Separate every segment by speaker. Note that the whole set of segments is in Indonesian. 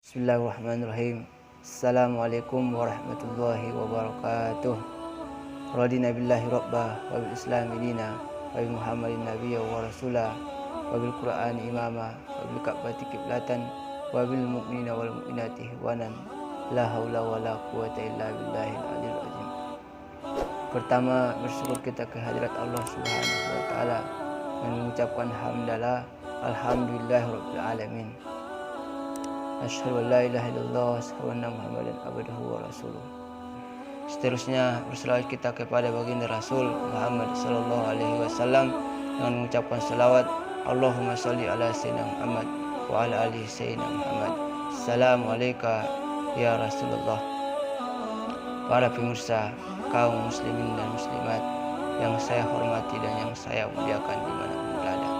Speaker 1: Bismillahirrahmanirrahim. Assalamualaikum warahmatullahi wabarakatuh. Radina billahi rabbah wa bil islami dina wa bi muhammadin nabiyya wa rasulah wa bil qur'ani imama wa bil ka'bati qiblatan wa bil mu'minina wal mu'minati ihwanan la haula wa la quwata illa billahil aliyil azim. Pertama, bersyukur kita kehadirat Allah Subhanahu wa taala dan mengucapkan hamdalah alhamdulillahirabbil alamin. Asyhadu an la ilaha illallah wa asyhadu anna Muhammadan abduhu wa rasuluh. Seterusnya berselawat kita kepada baginda Rasul Muhammad sallallahu alaihi wasallam dengan mengucapkan selawat Allahumma shalli ala sayyidina Muhammad wa ala alihi sayyidina Muhammad. Assalamu alayka ya Rasulullah. Para pemirsa, kaum muslimin dan muslimat yang saya hormati dan yang saya muliakan dimanapun berada.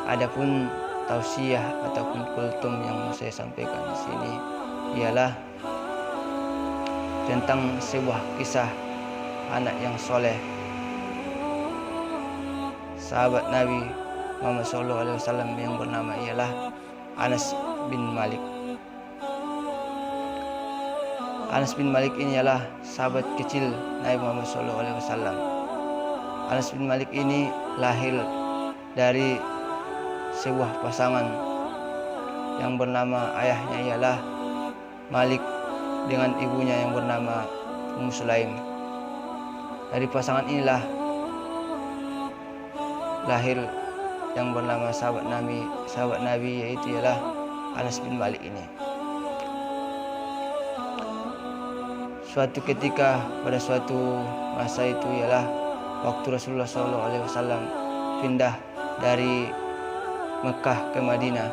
Speaker 1: Adapun tausiah ataupun kultum yang mau saya sampaikan di sini ialah tentang sebuah kisah anak yang soleh, sahabat Nabi Muhammad SAW yang bernama ialah Anas bin Malik. Anas bin Malik ini ialah sahabat kecil Nabi Muhammad SAW. Anas bin Malik ini lahir dari sebuah pasangan yang bernama ayahnya ialah Malik dengan ibunya yang bernama Ummu Sulaim. Dari pasangan inilah lahir yang bernama sahabat Nabi yaitu ialah Anas bin Malik ini. Suatu ketika pada suatu masa itu ialah waktu Rasulullah SAW pindah dari Mekah ke Madinah,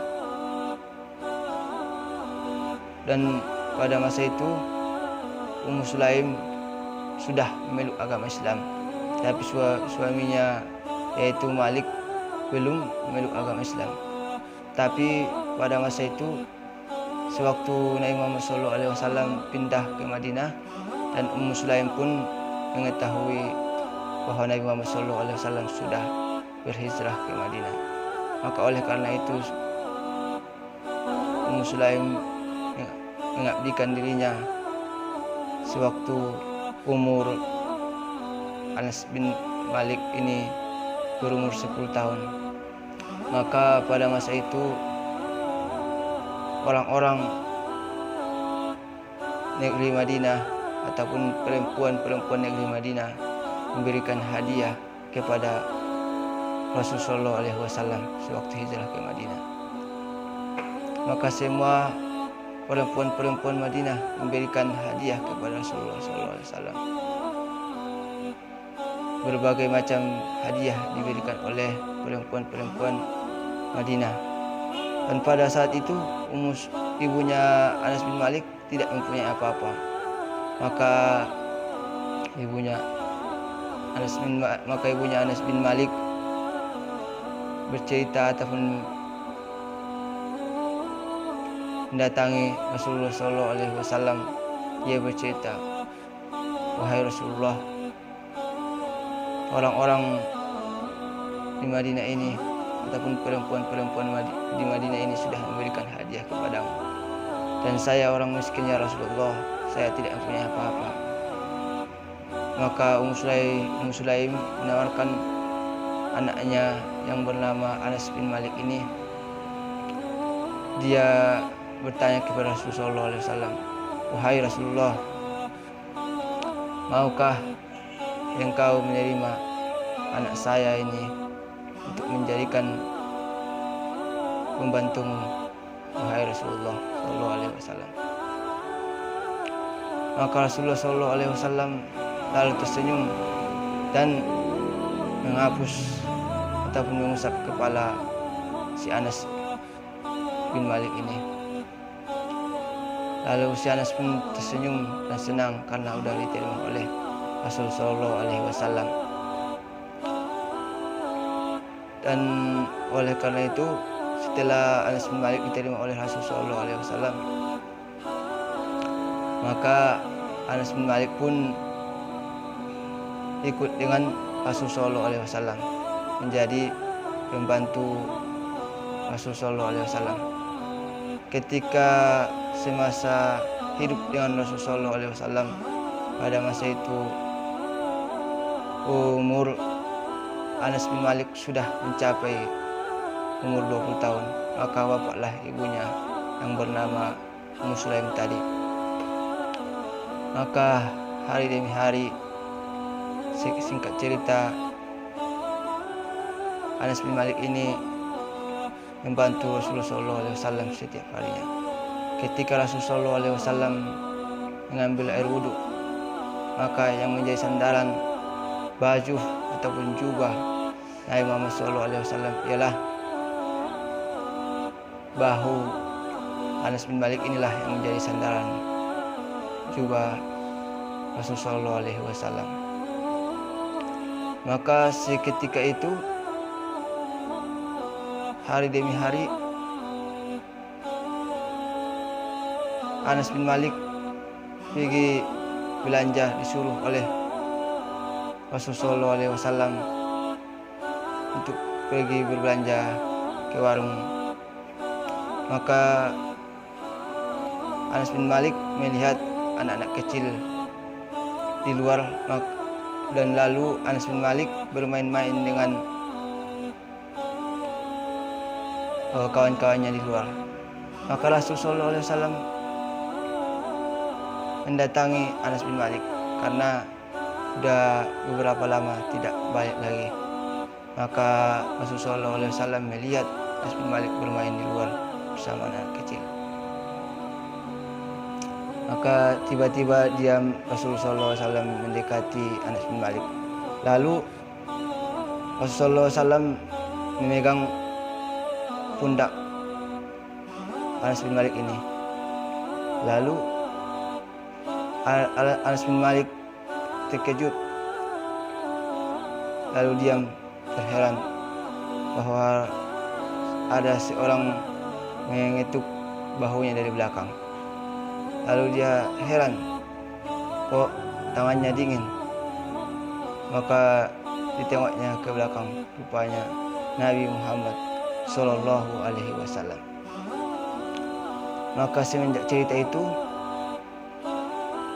Speaker 1: dan pada masa itu Ummu Sulaim sudah memeluk agama Islam, tapi suaminya yaitu Malik belum memeluk agama Islam. Tapi pada masa itu sewaktu Nabi Muhammad SAW pindah ke Madinah dan Ummu Sulaim pun mengetahui bahwa Nabi Muhammad SAW sudah berhijrah ke Madinah, maka oleh karena itu Ummu Sulaim mengabdikan dirinya sewaktu umur Anas bin Malik ini berumur 10 tahun. Maka pada masa itu orang-orang negeri Madinah ataupun perempuan negeri Madinah memberikan hadiah kepada Rasulullah SAW sewaktu hijrah ke Madinah. Maka semua perempuan Madinah memberikan hadiah kepada Rasulullah SAW. Berbagai macam hadiah diberikan oleh perempuan Madinah. Dan pada saat itu ibunya Anas bin Malik tidak mempunyai apa-apa. Maka ibunya Anas bin Malik bercerita ataupun mendatangi Rasulullah SAW. Ia bercerita, wahai Rasulullah, orang-orang di Madinah ini ataupun perempuan di Madinah ini sudah memberikan hadiah kepadamu, dan saya orang miskin ya Rasulullah, saya tidak mempunyai apa-apa. Maka Ummu Sulaim menawarkan anaknya yang bernama Anas bin Malik ini. Dia bertanya kepada Rasulullah SAW, wahai Rasulullah, maukah engkau menerima anak saya ini untuk menjadikan pembantumu, wahai Rasulullah SAW? Maka Rasulullah SAW lalu tersenyum dan menghapus ataupun mengusap kepala si Anas bin Malik ini. Lalu si Anas pun tersenyum dan senang karena sudah diterima oleh Rasulullah SAW. Dan oleh karena itu setelah Anas bin Malik diterima oleh Rasulullah SAW, maka Anas bin Malik pun ikut dengan Rasulullah SAW menjadi pembantu Rasulullah SAW. ketika semasa hidup dengan Rasulullah SAW, pada masa itu umur Anas bin Malik sudah mencapai umur 20 tahun. Maka wafatlah ibunya yang bernama Ummu Sulaim tadi. Maka hari demi hari, singkat cerita, Anas bin Malik ini membantu Rasulullah SAW setiap harinya. Ketika Rasulullah SAW mengambil air wudhu, maka yang menjadi sandaran baju ataupun jubah Nabi Muhammad SAW ialah bahu Anas bin Malik. Inilah yang menjadi sandaran jubah Rasulullah SAW. Maka seketika itu, hari demi hari, Anas bin Malik pergi belanja, disuruh oleh Rasulullah SAW untuk pergi berbelanja ke warung. Maka Anas bin Malik melihat anak-anak kecil di luar, dan lalu Anas bin Malik bermain-main dengan kawan-kawannya di luar. Maka Rasulullah SAW mendatangi Anas bin Malik karena sudah beberapa lama tidak balik lagi. Maka Rasulullah SAW melihat Anas bin Malik bermain di luar bersama anak kecil. Maka tiba-tiba diam Rasulullah SAW mendekati Anas bin Malik. Lalu Rasulullah SAW memegang pundak Anas bin Malik ini. Lalu Anas bin Malik terkejut, lalu diam terheran bahwa ada seorang mengetuk bahunya dari belakang. Lalu dia heran, kok tangannya dingin. Maka ditengoknya ke belakang, rupanya Nabi Muhammad SAW. Maka semenjak cerita itu,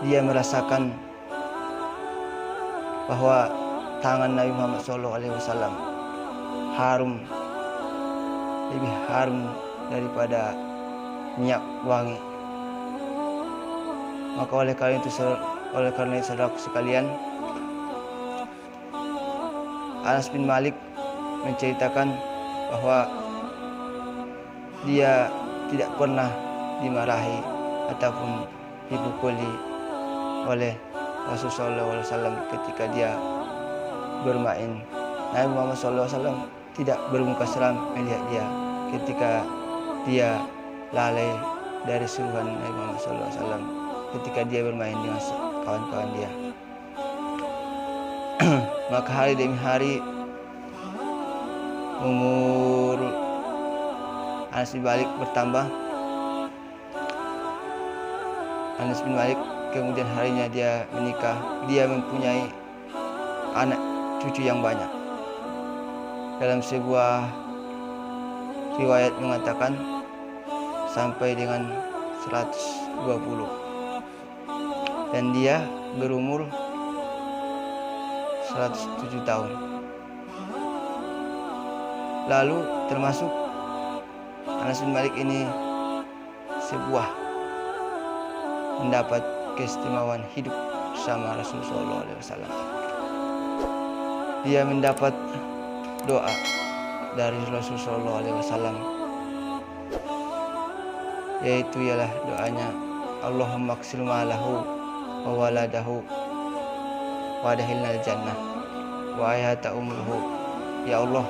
Speaker 1: dia merasakan bahwa tangan Nabi Muhammad SAW harum, lebih harum daripada minyak wangi. Maka oleh karena itu saudaraku sekalian, Anas bin Malik menceritakan bahwa dia tidak pernah dimarahi ataupun dipukuli oleh Rasulullah SAW ketika dia bermain. Nabi Muhammad SAW tidak bermuka seram melihat dia ketika dia lalai dari suruhan Nabi Muhammad SAW ketika dia bermain dengan kawan-kawan dia. Maka hari demi hari umur Anas bin Malik bertambah. Anas bin Malik kemudian harinya dia menikah. Dia mempunyai anak cucu yang banyak. Dalam sebuah riwayat mengatakan sampai dengan 120. Dan dia berumur 107 tahun. Lalu termasuk Anas bin Malik ini sebuah mendapat keistimewaan hidup bersama Rasulullah SAW. Dia mendapat doa dari Rasulullah SAW, yaitu ialah doanya, Allahumma qsil ma'lahu wa waladahu wa adkhilnal jannah wa ayata umruhu. Ya Allah,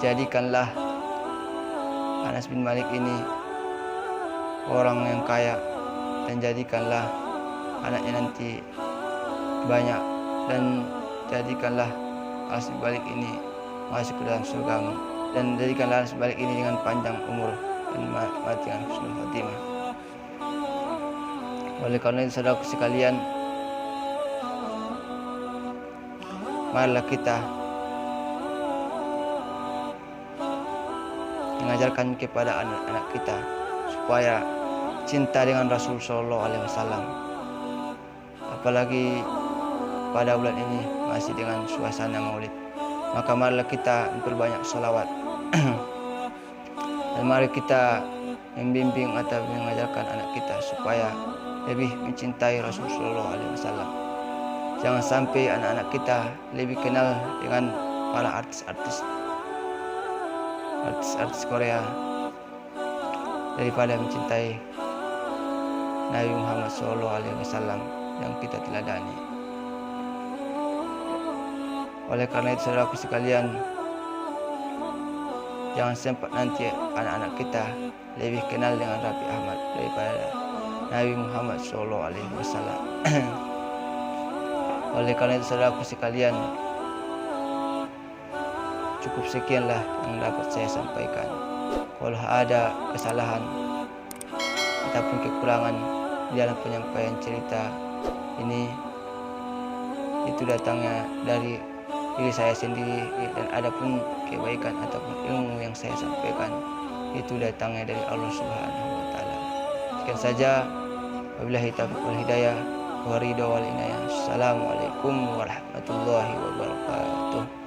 Speaker 1: jadikanlah Anas bin Malik ini orang yang kaya, dan jadikanlah anaknya nanti banyak, dan jadikanlah Anas bin Malik ini masuk ke dalam surgamu, dan jadikanlah Anas bin Malik ini dengan panjang umur dan mati dengan husnul khatimah. Oleh karena itu saudaraku sekalian, marilah kita mengajarkan kepada anak-anak kita supaya cinta dengan Rasul Shallallahu Alaihi Wasallam. Apalagi pada bulan ini masih dengan suasana Maulid, maka marilah kita memperbanyak salawat dan mari kita membimbing atau mengajarkan anak kita supaya lebih mencintai Rasul Shallallahu Alaihi Wasallam. Jangan sampai anak-anak kita lebih kenal dengan para artis-artis Korea daripada mencintai Nabi Muhammad SAW yang kita teladani. Oleh karena itu, saudaraku sekalian, jangan sempat nanti anak-anak kita lebih kenal dengan Raffi Ahmad daripada Nabi Muhammad SAW. Oleh karena itu, saudaraku sekalian, cukup sekianlah yang dapat saya sampaikan. Kalau ada kesalahan ataupun kekurangan di dalam penyampaian cerita ini, itu datangnya dari diri saya sendiri, dan adapun kebaikan ataupun ilmu yang saya sampaikan itu datangnya dari Allah Subhanahu wa taala. Sekian saja, wabillahi taufiq wal hidayah wa ridha wal inayah. Assalamualaikum warahmatullahi wabarakatuh.